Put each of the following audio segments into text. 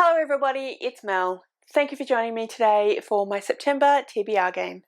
Hello everybody, it's Mel. Thank you for joining me today for my September TBR game.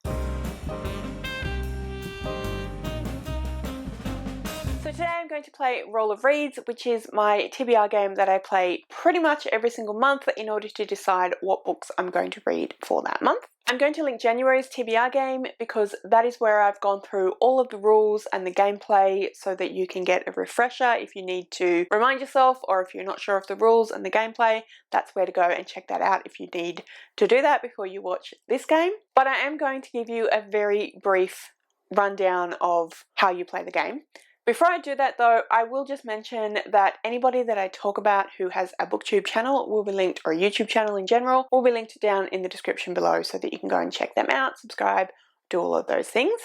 So today I'm going to play Roll of Reads, which is my TBR game that I play pretty much every single month in order to decide what books I'm going to read for that month. I'm going to link January's TBR game because that is where I've gone through all of the rules and the gameplay so that you can get a refresher if you need to remind yourself, or if you're not sure of the rules and the gameplay, that's where to go and check that out if you need to do that before you watch this game. But I am going to give you a very brief rundown of how you play the game. Before I do that though, I will just mention that anybody that I talk about who has a BookTube channel will be linked, or a YouTube channel in general, will be linked down in the description below so that you can go and check them out, subscribe, do all of those things.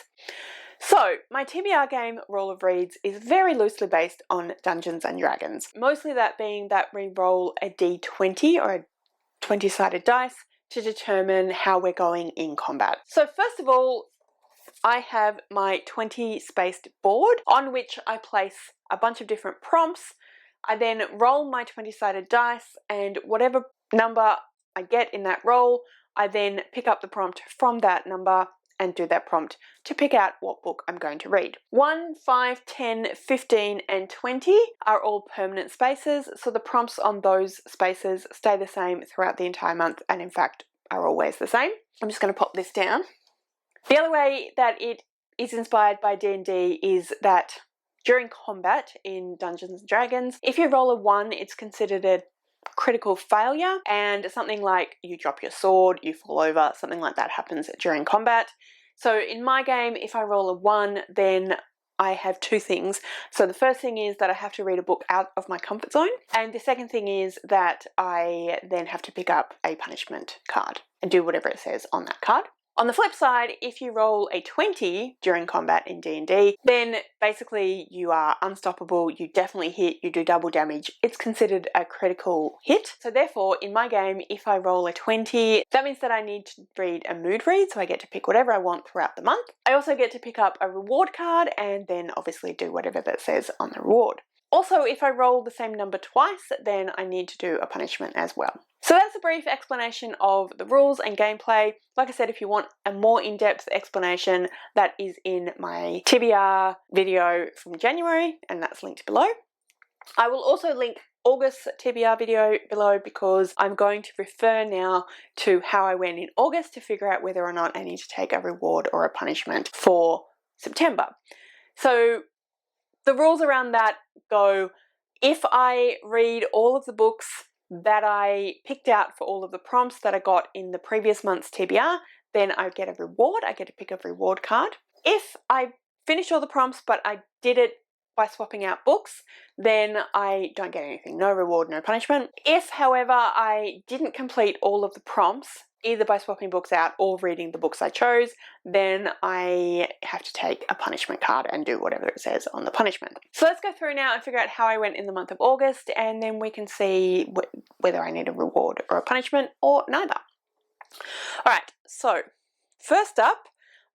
So, my TBR game, Roll of Reads, is very loosely based on Dungeons and Dragons. Mostly that being that we roll a d20 or a 20-sided dice to determine how we're going in combat. So first of all, I have my 20-spaced board on which I place a bunch of different prompts. I then roll my 20-sided dice, and whatever number I get in that roll, I then pick up the prompt from that number and do that prompt to pick out what book I'm going to read. 1, 5, 10, 15 and 20 are all permanent spaces, so the prompts on those spaces stay the same throughout the entire month, and in fact are always the same. I'm just going to pop this down. The other way that it is inspired by D&D is that during combat in Dungeons & Dragons, if you roll a 1, it's considered a critical failure, and something like you drop your sword, you fall over, something like that happens during combat. So in my game, if I roll a 1, then I have two things. So the first thing is that I have to read a book out of my comfort zone, and the second thing is that I then have to pick up a punishment card and do whatever it says on that card. On the flip side, if you roll a 20 during combat in D&D, then basically you are unstoppable, you definitely hit, you do double damage. It's considered a critical hit. So therefore, in my game, if I roll a 20, that means that I need to read a mood read, so I get to pick whatever I want throughout the month. I also get to pick up a reward card and then obviously do whatever that says on the reward. Also, if I roll the same number twice, then I need to do a punishment as well. So that's a brief explanation of the rules and gameplay. Like I said, if you want a more in-depth explanation, that is in my TBR video from January, and that's linked below. I will also link August TBR video below because I'm going to refer now to how I went in August to figure out whether or not I need to take a reward or a punishment for September. So the rules around that go: if I read all of the books that I picked out for all of the prompts that I got in the previous month's TBR, then I get a reward. I get to pick a reward card. If I finish all the prompts but I did it by swapping out books, then I don't get anything. No reward, no punishment. If, however, I didn't complete all of the prompts, either by swapping books out or reading the books I chose, then I have to take a punishment card and do whatever it says on the punishment. So let's go through now and figure out how I went in the month of August, and then we can see whether I need a reward or a punishment or neither. Alright, so first up,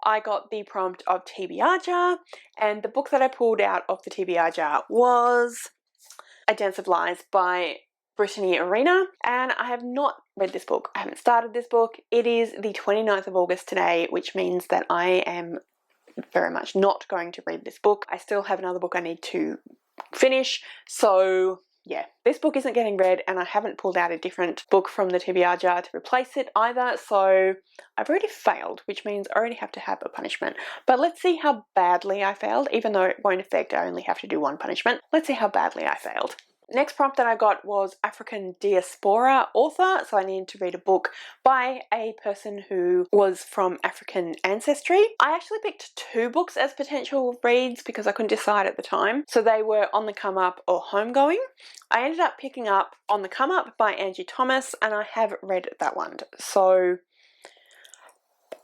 I got the prompt of TBR jar, and the book that I pulled out of the TBR jar was A Dance of Lies by Brittany Arena, and I have not read this book. I haven't started this book. It is the 29th of August today, which means that I am very much not going to read this book. I still have another book I need to finish, so yeah, this book isn't getting read, and I haven't pulled out a different book from the TBR jar to replace it either, so I've already failed, which means I already have to have a punishment. But let's see how badly I failed. Even though it won't affect, I only have to do one punishment. Let's see how badly I failed. Next prompt that I got was African diaspora author, so I needed to read a book by a person who was from African ancestry. I actually picked two books as potential reads because I couldn't decide at the time, so they were On the Come Up or Homegoing. I ended up picking up On the Come Up by Angie Thomas, and I have read that one, so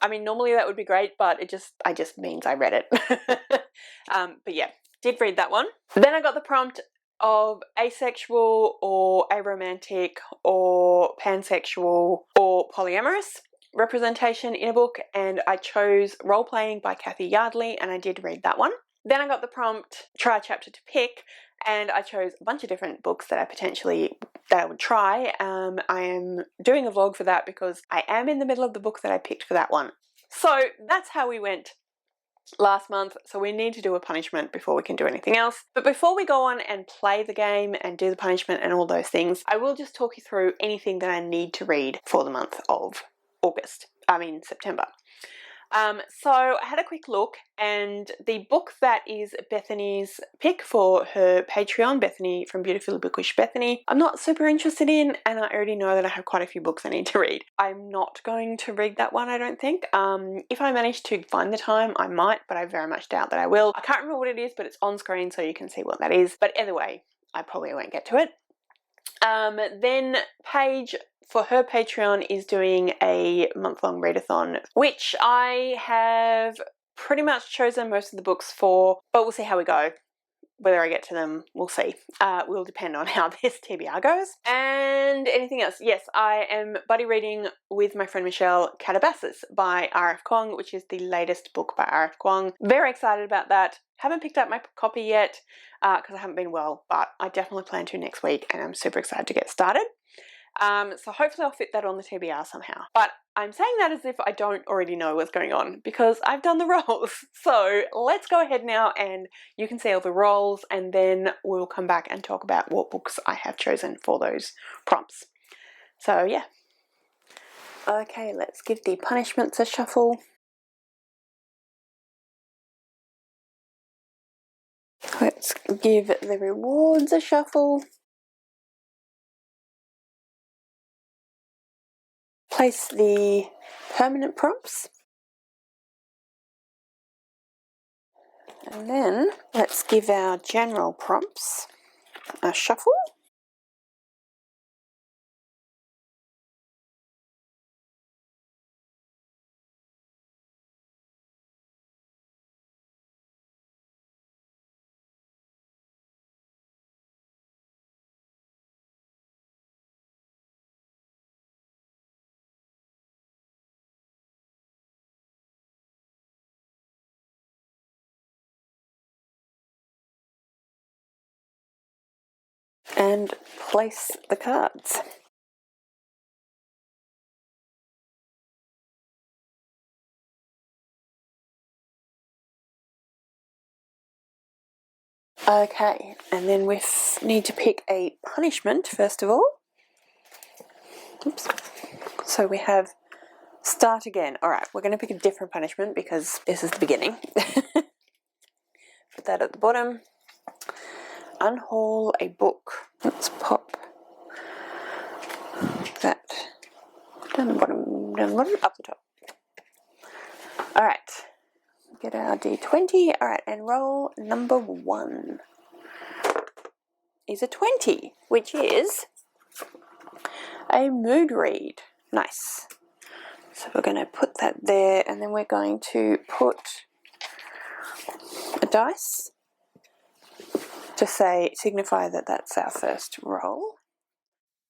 I mean, normally that would be great, but it just means I read it. But yeah, did read that one. Then I got the prompt of asexual or aromantic or pansexual or polyamorous representation in a book, and I chose Role Playing by Kathy Yardley, and I did read that one. Then I got the prompt, try a chapter to pick, and I chose a bunch of different books that I potentially that I would try. I am doing a vlog for that because I am in the middle of the book that I picked for that one. So that's how we went last month, so we need to do a punishment before we can do anything else. But before we go on and play the game and do the punishment and all those things, I will just talk you through anything that I need to read for the month of September. So I had a quick look, and the book that is Bethany's pick for her Patreon, Bethany from Beautifully Bookish Bethany, I'm not super interested in, and I already know that I have quite a few books I need to read. I'm not going to read that one, I don't think. If I manage to find the time, I might, but I very much doubt that I will. I can't remember what it is, but it's on screen so you can see what that is. But either way, I probably won't get to it. Then Paige, for her Patreon, is doing a month-long readathon, which I have pretty much chosen most of the books for, but we'll see how we go. Whether I get to them, we'll see. Will depend on how this TBR goes. And anything else? Yes, I am buddy reading with my friend Michelle Calabasas by R.F. Kuang, which is the latest book by R.F. Kuang. Very excited about that. Haven't picked up my copy yet because I haven't been well, but I definitely plan to next week, and I'm super excited to get started. So hopefully I'll fit that on the TBR somehow. But I'm saying that as if I don't already know what's going on because I've done the rolls. So let's go ahead now and you can see all the rolls, and then we'll come back and talk about what books I have chosen for those prompts. So yeah. Okay, let's give the punishments a shuffle. Let's give the rewards a shuffle. Place the permanent prompts. And then let's give our general prompts a shuffle. And place the cards. Okay, and then we need to pick a punishment first of all. Oops. So we have start again. All right, we're going to pick a different punishment because this is the beginning. Put that at the bottom. Unhaul a book. Let's pop that down the bottom, up the top. All right, get our D20. All right, and roll number 1 is a 20, which is a mood read. Nice. So we're going to put that there, and then we're going to put a dice to signify that that's our first roll.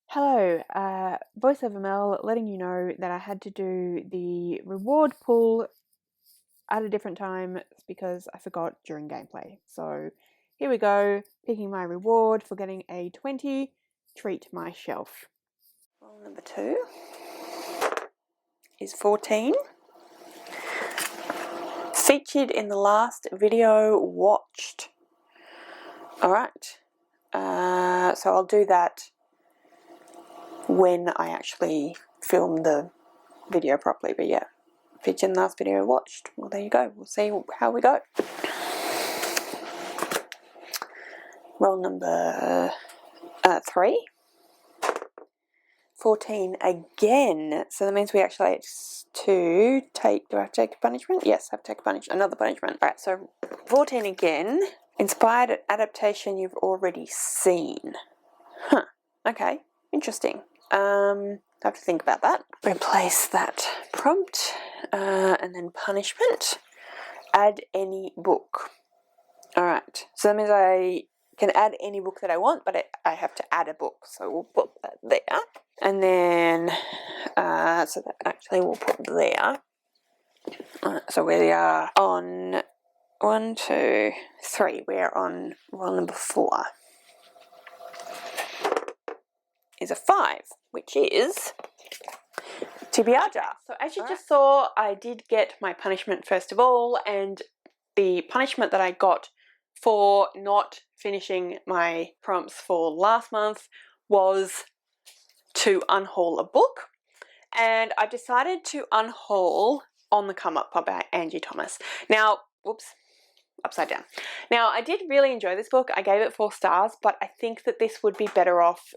Hello, voiceover Mel letting you know that I had to do the reward pull at a different time because I forgot during gameplay. So here we go, picking my reward for getting a 20, treat my shelf. Roll number 2 is 14. Featured in the last video watched. Alright, so I'll do that when I actually film the video properly, but yeah, featured in the last video watched. Well, there you go, we'll see how we go. Roll number 3. 14 again, so that means we actually have to take, do I have to take a punishment? Yes, I have to take another punishment. Alright, so 14 again. Inspired adaptation you've already seen. Huh, okay, interesting. I have to think about that. Replace that prompt, and then punishment. Add any book. Alright, so that means I can add any book that I want, but I have to add a book, so we'll put that there. And then, so that actually we'll put there. So we are on 1, 2, 3. We're on roll number 4. is a 5, which is TBR jar. So as you just saw, I did get my punishment first of all, and the punishment that I got for not finishing my prompts for last month was to unhaul a book, and I decided to unhaul On the Come Up by Angie Thomas. Now, whoops, upside down. Now, I did really enjoy this book. I gave it 4 stars, but I think that this would be better off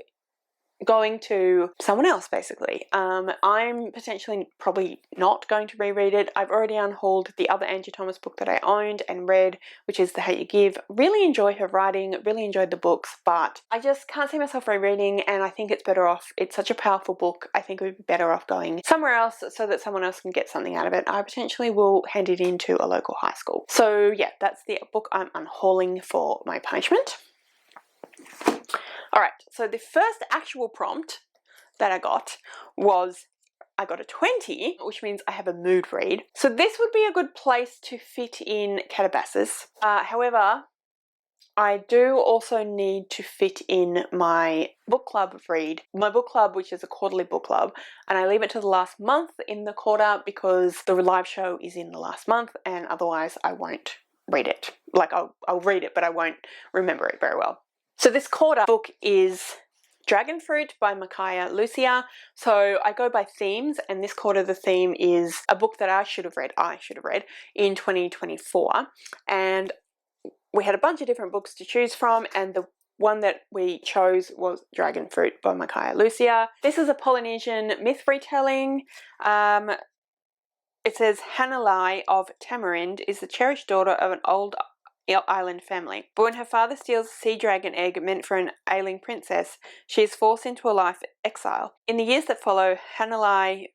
going to someone else, basically. I'm potentially probably not going to reread it. I've already unhauled the other Angie Thomas book that I owned and read, which is The Hate You Give. Really enjoy her writing, really enjoyed the books, but I just can't see myself rereading, and I think it's better off. It's such a powerful book. I think it would be better off going somewhere else so that someone else can get something out of it. I potentially will hand it into a local high school. So yeah, that's the book I'm unhauling for my punishment. Alright, so the first actual prompt that I got was, I got a 20, which means I have a mood read. So this would be a good place to fit in Calabasas. However, I do also need to fit in my book club read. My book club, which is a quarterly book club, and I leave it to the last month in the quarter because the live show is in the last month, and otherwise I won't read it. Like, I'll read it, but I won't remember it very well. So this quarter book is Dragon Fruit by Micaiah Lucia. So I go by themes, and this quarter the theme is a book that I should have read in 2024. And we had a bunch of different books to choose from, and the one that we chose was Dragon Fruit by Micaiah Lucia. This is a Polynesian myth retelling. It says Hanalei of Tamarind is the cherished daughter of an old island family, but when her father steals a sea dragon egg meant for an ailing princess, she is forced into a life of exile. In the years that follow, Hanalei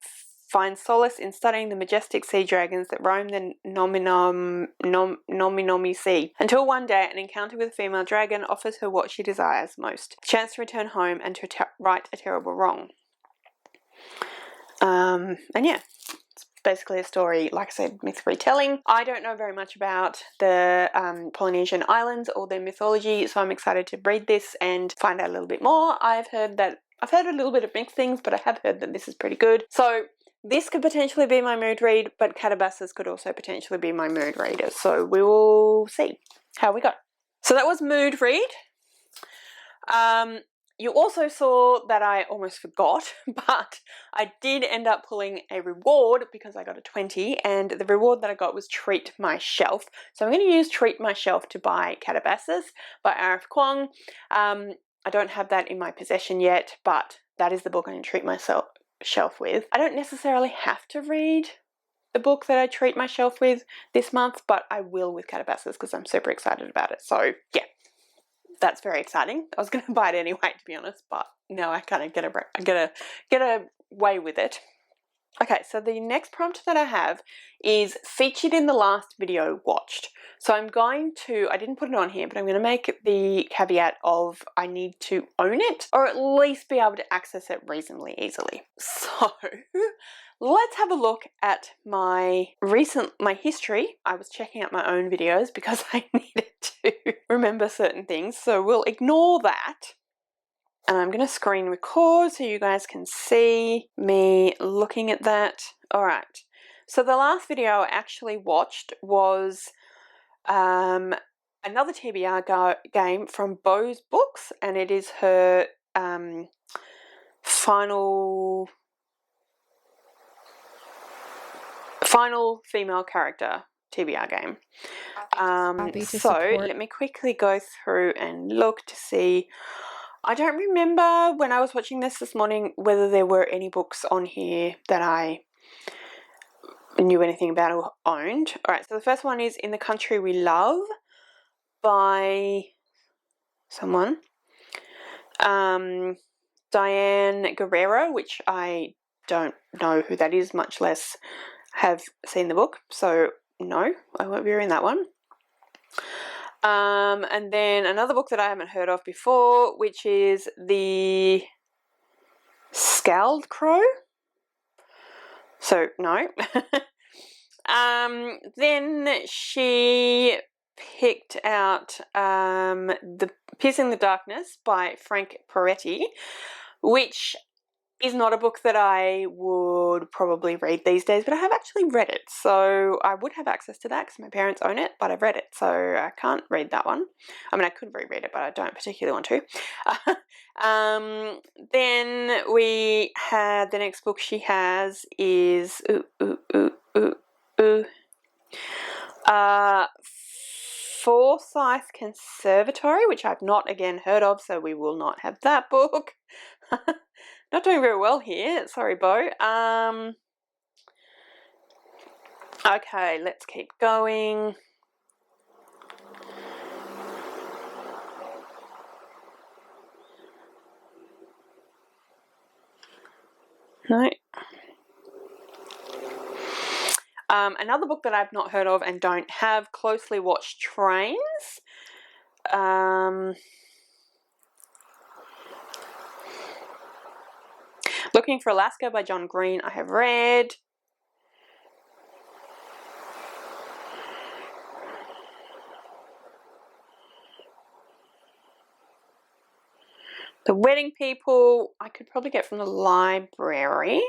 finds solace in studying the majestic sea dragons that roam the Nominomi Sea, until one day an encounter with a female dragon offers her what she desires most, a chance to return home and to right a terrible wrong. And yeah, basically a story, like I said, myth retelling. I don't know very much about the Polynesian islands or their mythology, so I'm excited to read this and find out a little bit more. I've heard a little bit of mixed things, but I have heard that this is pretty good. So this could potentially be my mood read, but Calabasas could also potentially be my mood reader. So we will see how we go. So that was mood read. You also saw that I almost forgot, but I did end up pulling a reward because I got a 20, and the reward that I got was Treat My Shelf. So I'm going to use Treat My Shelf to buy Calabasas by R.F. Kuang. I don't have that in my possession yet, but that is the book I'm going to treat my shelf with. I don't necessarily have to read the book that I treat my shelf with this month, but I will with Calabasas because I'm super excited about it. So yeah. That's very exciting. I was going to buy it anyway, to be honest, but now I kind of get away with it. Okay, so the next prompt that I have is featured in the last video watched. So I didn't put it on here, but I'm going to make the caveat of I need to own it, or at least be able to access it reasonably easily. So let's have a look at my history. I was checking out my own videos because I needed to remember certain things, so we'll ignore that. And I'm going to screen record so you guys can see me looking at that. Alright, so the last video I actually watched was another TBR game from Bo's books, and it is her final female character TBR game. So let me quickly go through and look to see. I don't remember when I was watching this morning whether there were any books on here that I knew anything about or owned. Alright, so the first one is In the Country We Love by someone. Diane Guerrero, which I don't know who that is, much less have seen the book, so no, I won't be reading that one. And then another book that I haven't heard of before, which is The Scald Crow. So no. Then she picked out The Piercing the Darkness by Frank Peretti, which is not a book that I would probably read these days, but I have actually read it, so I would have access to that because my parents own it, but I've read it, so I can't read that one. I mean, I could reread it, but I don't particularly want to. Then we had, the next book she has is Forsyth Conservatory, which I've not again heard of, so we will not have that book. Not doing very well here. Sorry, Bo. Okay, let's keep going. No. Another book that I've not heard of and don't have, Closely Watched Trains. Looking for Alaska by John Green, I have read. The Wedding People, I could probably get from the library.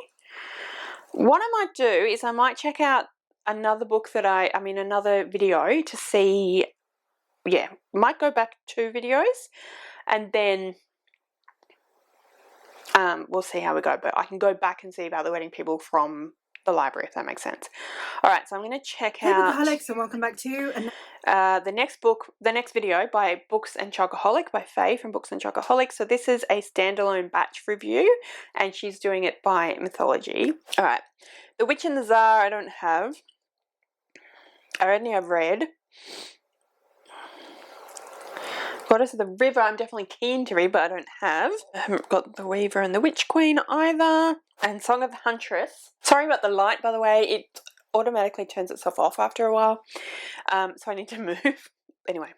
What I might do is I might check out another book that another video to see, yeah, might go back 2 videos and then we'll see how we go, but I can go back and see about The Wedding People from the library, if that makes sense. Alright, so I'm going to check out Bookaholics, and welcome back to the next video by Books and Chocoholic by Faye from Books and Chocoholic. So this is a standalone batch review and she's doing it by mythology. Alright, The Witch and the Tsar I don't have. I only have read. Goddess of the River I'm definitely keen to read, but I don't have. I haven't got The Weaver and the Witch Queen either. And Song of the Huntress. Sorry about the light, by the way. It automatically turns itself off after a while. So I need to move. Anyway.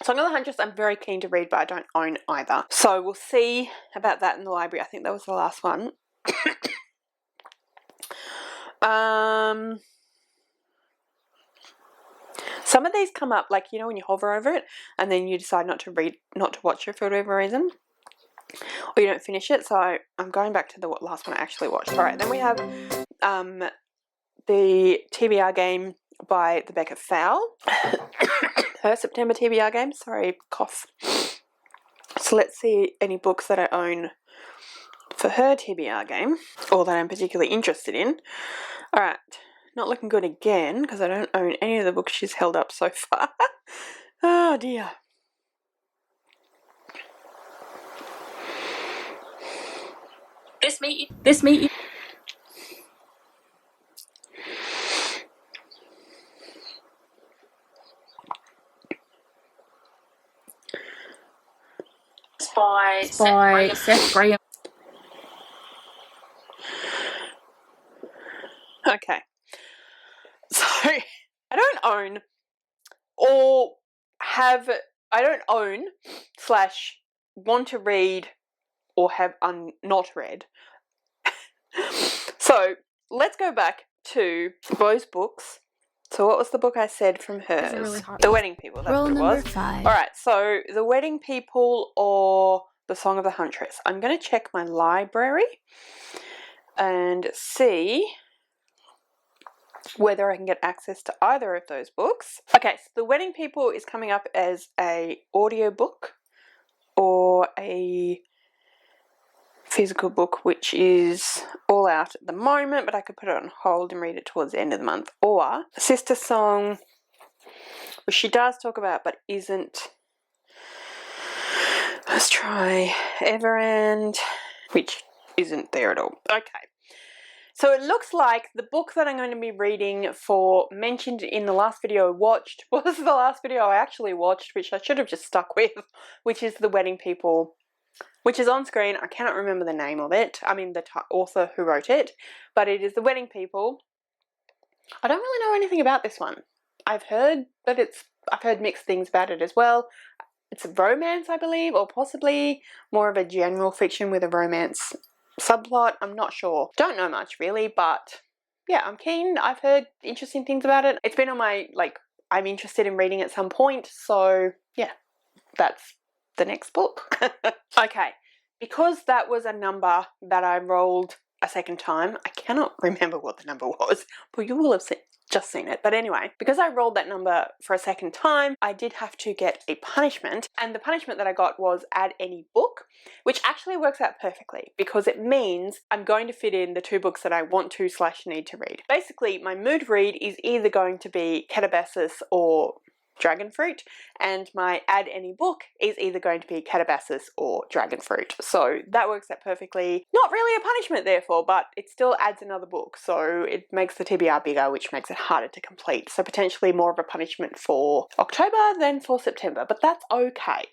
Song of the Huntress I'm very keen to read, but I don't own either. So we'll see about that in the library. I think that was the last one. Some of these come up, like, you know, when you hover over it and then you decide not to watch it for whatever reason, or you don't finish it. So I'm going back to the last one I actually watched. All right, then we have the TBR game by the Becker Fowl. Her September TBR game. Sorry, cough. So let's see any books that I own for her TBR game, or that I'm particularly interested in. All right. Not looking good again, because I don't own any of the books she's held up so far. Oh, dear. This meet. By Seth Graham. Okay. So, I don't own or have, I don't own / want to read or have not read. So, let's go back to Bo's books. So what was the book I said from hers? Really The Wedding People, that's what it was. 5. Alright, so The Wedding People or The Song of the Huntress. I'm going to check my library and see whether I can get access to either of those books. Okay, so The Wedding People is coming up as a audiobook or a physical book, which is all out at the moment, but I could put it on hold and read it towards the end of the month. Or Sister Song, which she does talk about but isn't. Let's try Everand, which isn't there at all. Okay. So it looks like the book that I'm going to be reading for, mentioned in the last video I watched, was the last video I actually watched, which I should have just stuck with, which is The Wedding People, which is on screen. I cannot remember the name of it. I mean the author who wrote it, but it is The Wedding People. I don't really know anything about this one. I've heard mixed things about it as well. It's a romance, I believe, or possibly more of a general fiction with a romance subplot. I'm not sure. Don't know much really, but yeah, I'm keen. I've heard interesting things about it. It's been on my, I'm interested in reading at some point, so yeah, that's the next book. Okay, because that was a number that I rolled a second time, I cannot remember what the number was, but you will have just seen it. But anyway, because I rolled that number for a second time, I did have to get a punishment, and the punishment that I got was add any book, which actually works out perfectly because it means I'm going to fit in the 2 books that I want to / need to read. Basically, my mood read is either going to be Calabasas or Dragon Fruit, and my add any book is either going to be Calabasas or Dragon Fruit. So that works out perfectly. Not really a punishment therefore, but it still adds another book, so it makes the TBR bigger, which makes it harder to complete. So potentially more of a punishment for October than for September, but that's okay.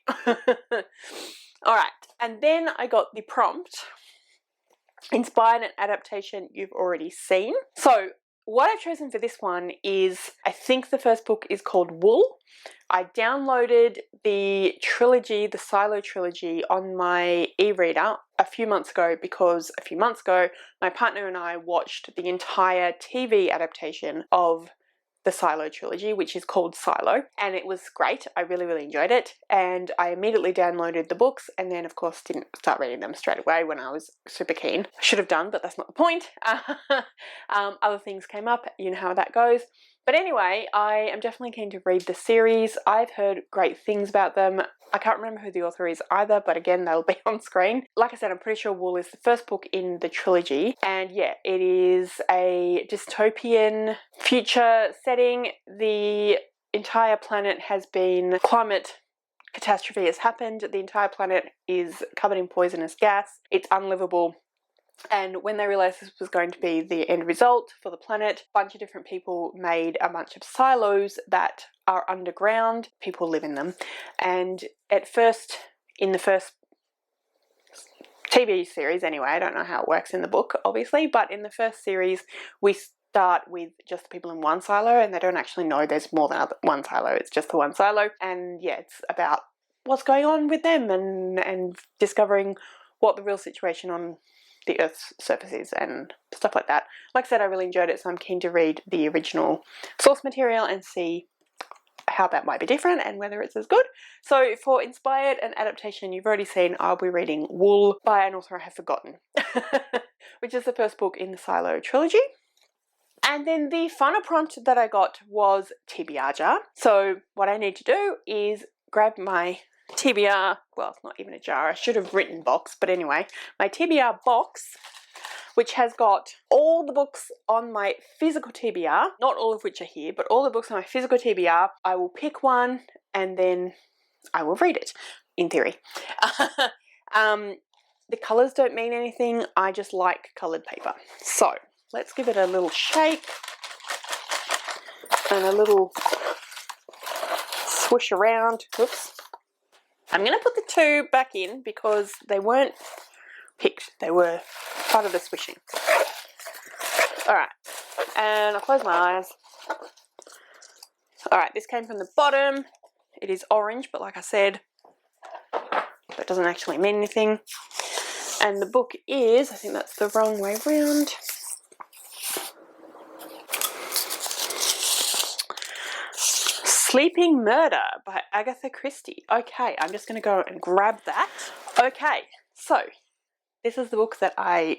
Alright, and then I got the prompt, inspired an adaptation you've already seen. So what I've chosen for this one is, I think the first book is called Wool. I downloaded the trilogy, the Silo trilogy, on my e-reader a few months ago because a few months ago my partner and I watched the entire TV adaptation of the Silo trilogy, which is called Silo, and it was great. I really enjoyed it, and I immediately downloaded the books and then of course didn't start reading them straight away when I was super keen. I should have done, but that's not the point. Other things came up, you know how that goes. But anyway, I am definitely keen to read the series. I've heard great things about them. I can't remember who the author is either, but again, they'll be on screen. Like I said, I'm pretty sure Wool is the first book in the trilogy, and yeah, it is a dystopian future setting. The entire planet has been, climate catastrophe has happened. The entire planet is covered in poisonous gas. It's unlivable. And when they realised this was going to be the end result for the planet, a bunch of different people made a bunch of silos that are underground. People live in them. And at first, in the first TV series anyway, I don't know how it works in the book obviously, but in the first series we start with just the people in one silo, and they don't actually know there's more than one silo, it's just the one silo. And yeah, it's about what's going on with them and discovering what the real situation on the Earth's surface is and stuff like that. Like I said, I really enjoyed it, so I'm keen to read the original source material and see how that might be different and whether it's as good. So for inspired and adaptation you've already seen, I'll be reading Wool by an author I have forgotten, which is the first book in the Silo trilogy. And then the final prompt that I got was TBR jar. So what I need to do is grab my TBR, well, it's not even a jar, I should have written box, but anyway, my TBR box, which has got all the books on my physical TBR, not all of which are here, but all the books on my physical TBR. I will pick one and then I will read it, in theory. The colours don't mean anything, I just like coloured paper. So let's give it a little shake and a little swoosh around. Oops. I'm going to put the 2 back in because they weren't picked, they were part of the swishing. Alright, and I'll close my eyes. Alright, this came from the bottom. It is orange, but like I said, that doesn't actually mean anything. And the book is, I think that's the wrong way round. Sleeping Murder by Agatha Christie. Okay, I'm just going to go and grab that. Okay, so this is the book that I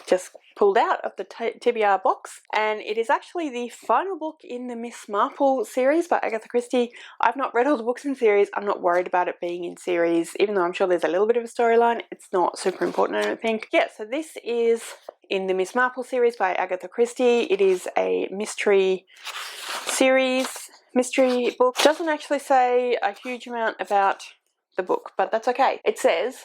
just pulled out of the TBR box, and it is actually the final book in the Miss Marple series by Agatha Christie. I've not read all the books in series. I'm not worried about it being in series, even though I'm sure there's a little bit of a storyline. It's not super important, I don't think. Yeah, so this is in the Miss Marple series by Agatha Christie. It is a mystery series, mystery book. Doesn't actually say a huge amount about the book, but that's okay. It says,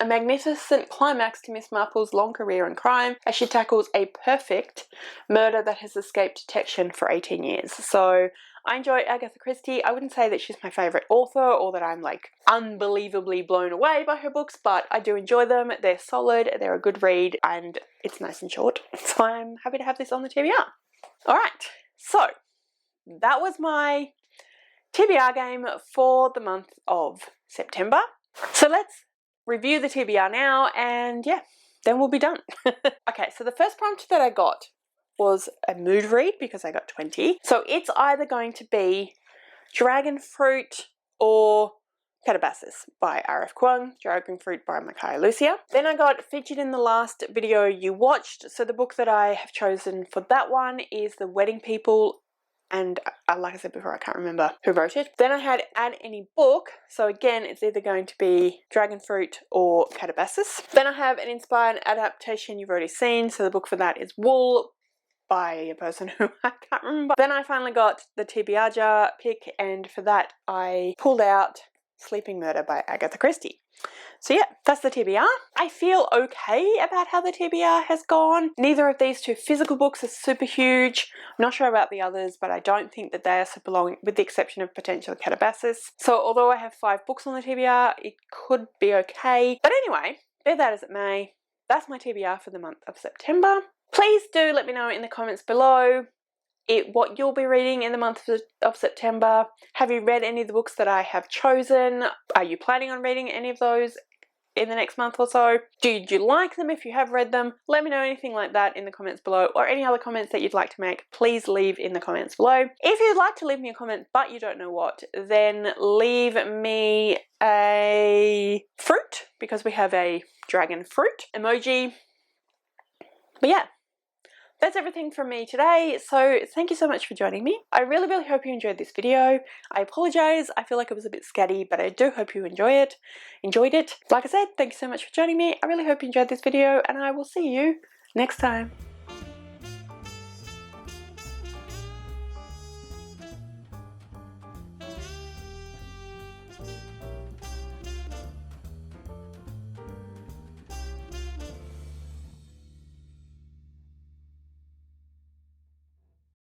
a magnificent climax to Miss Marple's long career in crime as she tackles a perfect murder that has escaped detection for 18 years. So I enjoy Agatha Christie. I wouldn't say that she's my favourite author or that I'm like unbelievably blown away by her books, but I do enjoy them. They're solid, they're a good read, and it's nice and short. So I'm happy to have this on the TBR. Alright, so that was my TBR game for the month of September. So let's review the TBR now, and yeah, then we'll be done. Okay, so the first prompt that I got was a mood read because I got 20. So it's either going to be Dragon Fruit or Calabasas by R.F. Kuang, Dragon Fruit by Makai Lucia. Then I got featured in the last video you watched. So the book that I have chosen for that one is The Wedding People, and like I said before, I can't remember who wrote it. Then I had Add Any Book, so again it's either going to be Dragon Fruit or Calabasas. Then I have an inspired adaptation you've already seen, so the book for that is Wool by a person who I can't remember. Then I finally got the TBR jar pick, and for that I pulled out Sleeping Murder by Agatha Christie. So yeah, that's the TBR. I feel okay about how the TBR has gone. Neither of these two physical books are super huge. I'm not sure about the others, but I don't think that they are super long, with the exception of potentially Calabasas. So although I have 5 books on the TBR, it could be okay. But anyway, be that as it may, that's my TBR for the month of September. Please do let me know in the comments below what you'll be reading in the month of September. Have you read any of the books that I have chosen? Are you planning on reading any of those in the next month or so? Did you like them if you have read them? Let me know anything like that in the comments below, or any other comments that you'd like to make, please leave in the comments below. If you'd like to leave me a comment but you don't know what, then leave me a fruit, because we have a dragon fruit emoji. But yeah, that's everything from me today, so thank you so much for joining me. I really hope you enjoyed this video. I apologise, I feel like it was a bit scatty, but I do hope you enjoyed it. Like I said, thank you so much for joining me. I really hope you enjoyed this video, and I will see you next time.